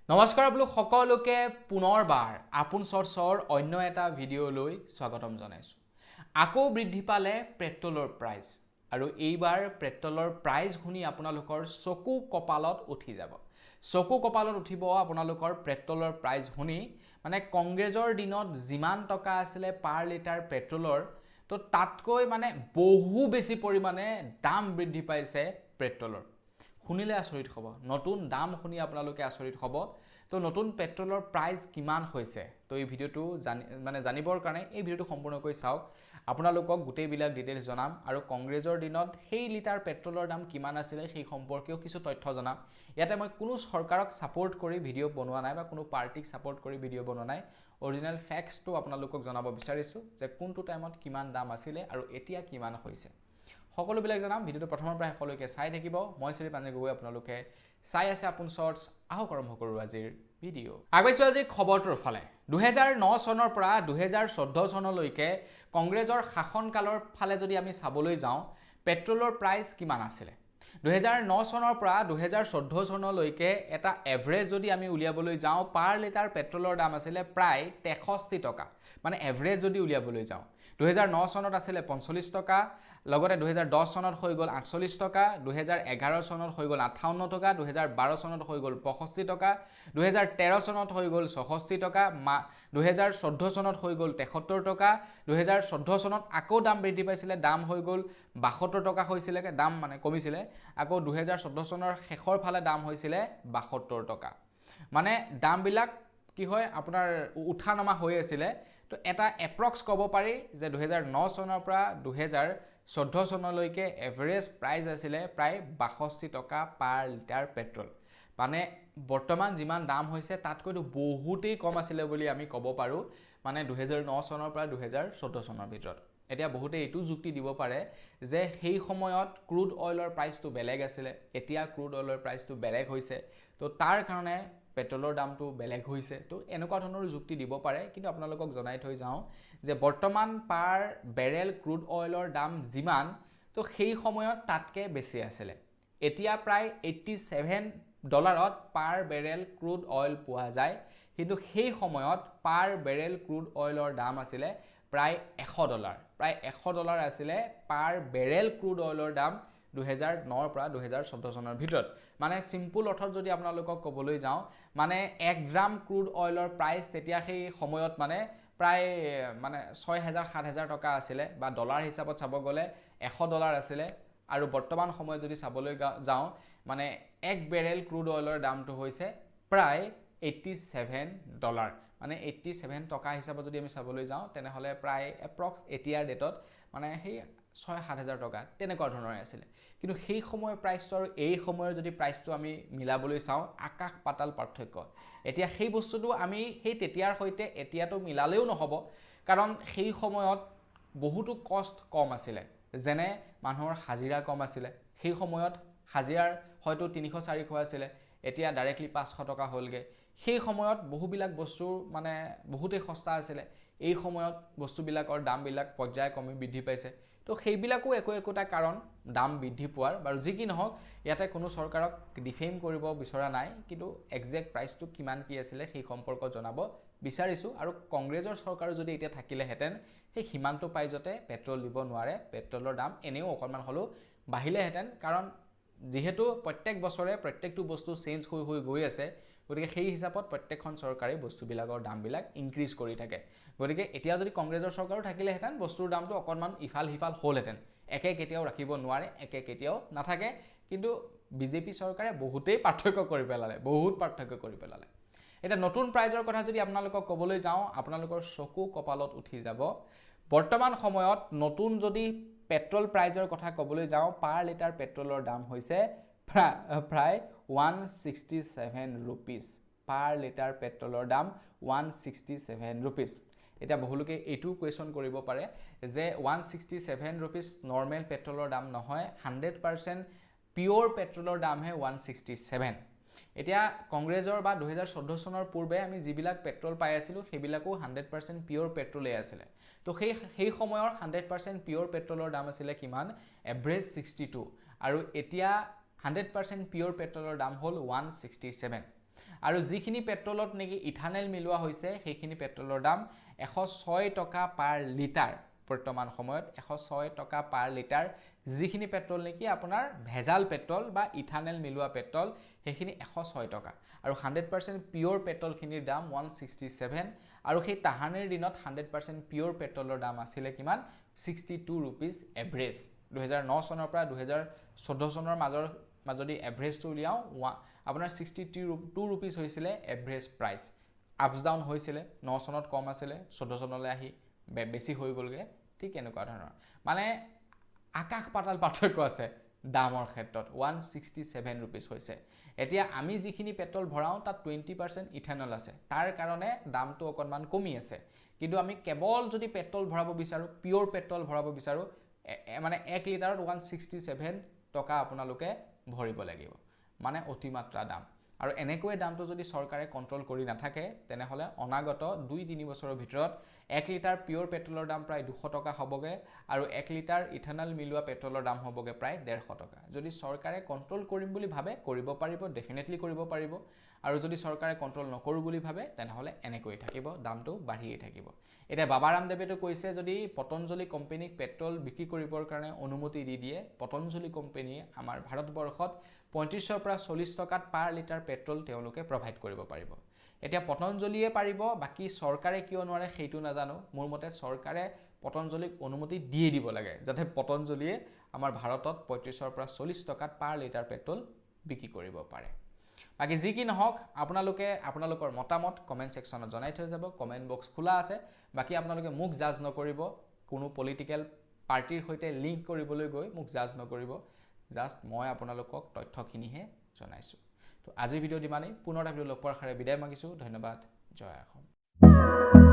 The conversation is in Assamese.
নমস্কাৰ আপোনালোক সকলোকে পুনৰবাৰ আপোন চৰ্চৰ অন্য এটা ভিডিঅ'লৈ স্বাগতম জনাইছোঁ। আকৌ বৃদ্ধি পালে পেট্ৰলৰ প্ৰাইচ আৰু এইবাৰ পেট্ৰলৰ প্ৰাইচ শুনি আপোনালোকৰ চকু কপালত উঠি যাব। চকু কপালত উঠিব আপোনালোকৰ পেট্ৰলৰ প্ৰাইচ শুনি মানে কংগ্ৰেছৰ দিনত যিমান টকা আছিলে পাৰ লিটাৰ পেট্ৰলৰ তো তাতকৈ মানে বহু বেছি পৰিমাণে দাম বৃদ্ধি পাইছে পেট্ৰলৰ। শুনিলে আচৰিত হ'ব, নতুন দাম শুনি আপোনালোকে আচৰিত হ'ব। তো নতুন পেট্ৰলৰ প্ৰাইচ কিমান হৈছে তো এই ভিডিঅ'টো জানিবৰ কাৰণে এই ভিডিঅ'টো সম্পূৰ্ণকৈ চাওক। আপোনালোকক গোটেইবিলাক ডিটেইলছ জনাম আৰু কংগ্ৰেছৰ দিনত সেই লিটাৰ পেট্ৰলৰ দাম কিমান আছিলে সেই সম্পৰ্কেও কিছু তথ্য জনাম। ইয়াতে মই কোনো চৰকাৰক ছাপোৰ্ট কৰি ভিডিঅ' বনোৱা নাই বা কোনো পাৰ্টিক ছাপোৰ্ট কৰি ভিডিঅ' বনোৱা নাই। অৰিজিনেল ফেক্টছটো আপোনালোকক জনাব বিচাৰিছোঁ যে কোনটো টাইমত কিমান দাম আছিলে আৰু এতিয়া কিমান হৈছে। সকলোবিলাক জনাম। ভিডিঅ'টো প্ৰথমৰ পৰা শেষলৈকে চাই থাকিব। মই শ্ৰী পাঞ্জে গগৈ, আপোনালোকে চাই আছে আপোন চৰ্টছ। আহক আৰম্ভ কৰোঁ আজিৰ ভিডিঅ'। আগবাইছোঁ আজিৰ খবৰটোৰ ফালে। 2009 চনৰ পৰা 2014 চনলৈকে কংগ্ৰেছৰ শাসনকালৰ ফালে যদি আমি চাবলৈ যাওঁ, পেট্ৰলৰ প্ৰাইচ কিমান আছিলে। 2009 চনৰ পৰা 2014 চনলৈকে এটা এভাৰেজ যদি আমি উলিয়াবলৈ যাওঁ, পাৰ লিটাৰ পেট্ৰলৰ দাম আছিলে প্ৰায় 63 টকা। মানে এভাৰেজ যদি উলিয়াবলৈ যাওঁ 2009 চনত আছিলে 45 টকা, লগতে 2010 চনত হৈ গ'ল 48 টকা, 2011 চনত হৈ গ'ল 58 টকা, 2012 চনত হৈ গ'ল 65 টকা, 2013 চনত হৈ গ'ল 64 টকা, 2014 চনত হৈ গ'ল 73 টকা, 2014 চনত আকৌ দাম বৃদ্ধি পাইছিলে, দাম হৈ গ'ল 72 টকা হৈছিলে, দাম মানে কমিছিলে। আকৌ 2014 চনৰ শেষৰ ফালে দাম হৈছিলে 72 টকা। মানে দামবিলাক কি হয় আপোনাৰ উঠা নমা হৈ আছিলে। তো এটা এপ্ৰক্স ক'ব পাৰি যে 2009 চনৰ পৰা 2014 চনলৈকে এভাৰেজ প্ৰাইচ আছিলে প্ৰায় 62 টকা পাৰ লিটাৰ পেট্ৰল। মানে বৰ্তমান যিমান দাম হৈছে তাতকৈতো বহুতেই কম আছিলে বুলি আমি ক'ব পাৰোঁ, মানে 2009 চনৰ পৰা 2014 চনৰ ভিতৰত। এতিয়া বহুতে এইটো যুক্তি দিব পাৰে যে সেই সময়ত ক্ৰুড অইলৰ প্ৰাইচটো বেলেগ আছিলে, এতিয়া ক্ৰুড অইলৰ প্ৰাইচটো বেলেগ হৈছে, তো তাৰ কাৰণে পেট্ৰলৰ দামটো বেলেগ হৈছে। তো এনেকুৱা ধৰণৰ যুক্তি দিব পাৰে, কিন্তু আপোনালোকক জনাই থৈ যাওঁ যে বৰ্তমান পাৰ বেৰেল ক্ৰুড অইলৰ দাম যিমান, তো সেই সময়ত তাতকৈ বেছি আছিলে। এতিয়া প্ৰায় $87 পাৰ বেৰেল ক্ৰুড অইল পোৱা যায়, কিন্তু সেই সময়ত পাৰ বেৰেল ক্ৰুড অইলৰ দাম আছিলে প্ৰায় $100। প্ৰায় $100 আছিলে পাৰ বেৰেল ক্ৰুড অইলৰ দাম 2009 পৰা 2014 চনৰ ভিতৰত। মানে চিম্পুল অৰ্থত যদি আপোনালোকক ক'বলৈ যাওঁ, মানে 1 গ্ৰাম ক্ৰুড অইলৰ প্ৰাইচ তেতিয়া সেই সময়ত মানে প্ৰায় মানে 6,000-7,000 টকা আছিলে, বা ডলাৰ হিচাপত চাব গ'লে $100 আছিলে। আৰু বৰ্তমান সময়ত যদি চাবলৈ যাওঁ, মানে 1 বেৰেল ক্ৰুড অইলৰ দামটো হৈছে প্ৰায় $87। মানে 87 টকা হিচাপত যদি আমি চাবলৈ যাওঁ, তেনেহ'লে প্ৰায় এপ্ৰক্স এতিয়াৰ ডেটত মানে সেই 6,000-7,000 টকা তেনেকুৱা ধৰণৰে আছিলে। কিন্তু সেই সময়ৰ প্ৰাইচটো আৰু এই সময়ৰ যদি প্ৰাইচটো আমি মিলাবলৈ চাওঁ, আকাশ পাতাল পাৰ্থক্য। এতিয়া সেই বস্তুটো আমি সেই তেতিয়াৰ সৈতে এতিয়াতো মিলালেও নহ'ব, কাৰণ সেই সময়ত বহুতো কষ্ট কম আছিলে। যেনে মানুহৰ হাজিৰা কম আছিলে। সেই সময়ত হাজিৰাৰ হয়তো 300-400 আছিলে, এতিয়া ডাইৰেক্টলি 500 টকা হ'লগৈ। সেই সময়ত বহুবিলাক বস্তুৰ মানে বহুতেই সস্তা আছিলে। এই সময়ত বস্তুবিলাকৰ দামবিলাক পৰ্যায়ক্ৰমে বৃদ্ধি পাইছে। তো সেইবিলাকো একোটা কাৰণ দাম বৃদ্ধি পোৱাৰ। বাৰু যি কি নহওক, ইয়াতে কোনো চৰকাৰক ডিফেম কৰিব বিচৰা নাই, কিন্তু একজেক্ট প্ৰাইচটো কিমান কি আছিলে সেই সম্পৰ্কত জনাব বিচাৰিছোঁ। আৰু কংগ্ৰেছৰ চৰকাৰো যদি এতিয়া থাকিলেহেঁতেন, সেই সীমান্ত প্ৰাইজতে পেট্ৰল দিব নোৱাৰে, পেট্ৰলৰ দাম এনেও অকণমান হ'লেও বাঢ়িলেহেঁতেন। কাৰণ যিহেতু প্ৰত্যেক বছৰে প্ৰত্যেকটো বস্তু চেঞ্জ হৈ গৈ আছে, গতিকে সেই হিচাপত প্ৰত্যেকখন চৰকাৰে বস্তুবিলাকৰ দামবিলাক ইনক্ৰিজ কৰি থাকে। গতিকে এতিয়া যদি কংগ্ৰেছৰ চৰকাৰো থাকিলেহেঁতেন, বস্তুৰ দামটো অকণমান ইফাল সিফাল হ'লহেঁতেন। একে কেতিয়াও ৰাখিব নোৱাৰে, একে কেতিয়াও নাথাকে। কিন্তু বিজেপি চৰকাৰে বহুতেই পাৰ্থক্য কৰি পেলালে, বহুত পাৰ্থক্য কৰি পেলালে। এতিয়া নতুন প্ৰাইজৰ কথা যদি আপোনালোকক ক'বলৈ যাওঁ, আপোনালোকৰ চকু কপালত উঠি যাব। বৰ্তমান সময়ত নতুন যদি পেট্ৰল প্ৰাইজৰ কথা ক'বলৈ যাওঁ, পাৰ লিটাৰ পেট্ৰলৰ দাম হৈছে প্ৰায় 167 ৰুপিজ। পাৰ লিটাৰ পেট্ৰলৰ দাম 167 ৰুপিজ। এতিয়া বহুলোকে এইটো কুৱেশ্যন কৰিব পাৰে যে 167 ৰুপিজ নৰ্মেল পেট্ৰলৰ দাম নহয়, 100% পিয়'ৰ পেট্ৰলৰ দামহে 167। এতিয়া কংগ্ৰেছৰ বা 2014 চনৰ পূৰ্বে আমি যিবিলাক পেট্ৰল পাই আছিলোঁ, সেইবিলাকো 100% পিয়'ৰ পেট্ৰলেই আছিলে। তো সেই সময়ৰ 100% পিয়'ৰ পেট্ৰলৰ দাম আছিলে কিমান? এভাৰেজ 62। আৰু এতিয়া 100% পিয়'ৰ পেট্ৰলৰ দাম হ'ল 167। আৰু যিখিনি পেট্ৰলত নেকি ইথানেল মিলোৱা হৈছে সেইখিনি পেট্ৰলৰ দাম 106 টকা পাৰ লিটাৰ বৰ্তমান সময়ত 106 টকা পাৰ লিটাৰ যিখিনি পেট্ৰল নেকি আপোনাৰ ভেজাল পেট্ৰল বা ইথানেল মিলোৱা পেট্ৰল সেইখিনি 106 টকা আৰু 100% পিওৰ পেট্ৰলখিনিৰ দাম 167 আৰু সেই তাহানিৰ দিনত 100% পিওৰ পেট্ৰলৰ দাম আছিলে কিমান 62 रुपीस এভাৰেজ 2009 চনৰ পৰা 2014 চনৰ মাজদি এভাৰেজটো উলিয়াও আপোনাৰ 62 रुपीस হৈছিলে এভাৰেজ প্ৰাইচ আপস ডাউন হৈছিলে 9 চনত কম আছিলে 14 চনলৈ আহি বেছি হৈ গলগে ঠিক এনেকুৱা ধৰণৰ মানে আকাশ পাতাল পাৰ্থক্য আছে দামৰ ক্ষেত্ৰত 167 रुपीस হৈছে এতিয়া আমি যিখিনি পেট্ৰল ভৰাও তাত 20% ইথানল আছে তাৰ কাৰণে দামটো অকনমান কমি আছে কিন্তু আমি কেৱল যদি পেট্ৰল ভৰাব বিচাৰো পিওৰ পেট্ৰল ভৰাব বিচাৰো মানে 1 লিটাৰত 167 টকা আপোনালোকে ভৰিব লাগিব মানে অতিমাত্ৰা দাম আৰু এনেকৈ দামটো যদি চৰকাৰে কন্ট্ৰোল কৰি নাথাকে তেনেহলে অনাগত 2-3 বছৰৰ ভিতৰত 1 লিটাৰ পিওৰ পেট্ৰলৰ দাম প্ৰায় 200 টকা হবগে আৰু 1 লিটাৰ ইথানল মিলোৱা পেট্ৰলৰ দাম হবগে প্ৰায় 150 টকা যদি চৰকাৰে কন্ট্ৰোল কৰিম বুলি ভাবে কৰিব পাৰিব ডেফিনেটলি কৰিব পাৰিব আৰু যদি চৰকাৰে কন্ট্ৰোল নকৰো বুলি ভাবে তেনেহলে এনেকৈ থাকিব দামটো বাঢ়িয়ে থাকিব এটা বাবা ৰামদেৱেটো কৈছে যদি পতঞ্জলি কোম্পানীক পেট্ৰল বিক্ৰী কৰিবৰ কাৰণে অনুমতি দি দিয়ে পতঞ্জলি কোম্পানীয়ে আমাৰ ভাৰতবৰ্ষত 35 পৰা 40 টকাত পাৰ লিটাৰ পেট্ৰল তেওঁলোকে প্ৰভাইড কৰিব পাৰিব এতিয়া পতঞ্জলিয়ে পাৰিব বাকি চৰকাৰে কিয় নোৱাৰে সেইটো নাজানো মোৰ মতে চৰকাৰে পতঞ্জলিক অনুমতি দিয়ে দিব লাগে যাতে পতঞ্জলিয়ে আমাৰ ভাৰতত 35 পৰা 40 টকাত পাৰ লিটাৰ পেট্ৰল বিক্ৰী কৰিব পাৰে বাকি যি কি নহওক আপোনালোকৰ মতামত কমেন্ট সেকশনত জনাই থৈ যাব কমেন্ট বক্স খোলা আছে বাকি আপোনালোকে মুখ জাজ নকৰিব কোনো পলিটিক্যাল পাৰ্টিৰ সৈতে লিংক কৰিবলৈ গৈ মুখ জাজ নকৰিব জাস্ট মই আপোনালোকক তথ্যখিনিহে জনাইছো তো আজিৰ ভিডিঅ' দিমানেই পুনৰ এটা ভিডিঅ' লগ পোৱাৰ আশাৰে বিদায় মাগিছো ধন্যবাদ জয় অসম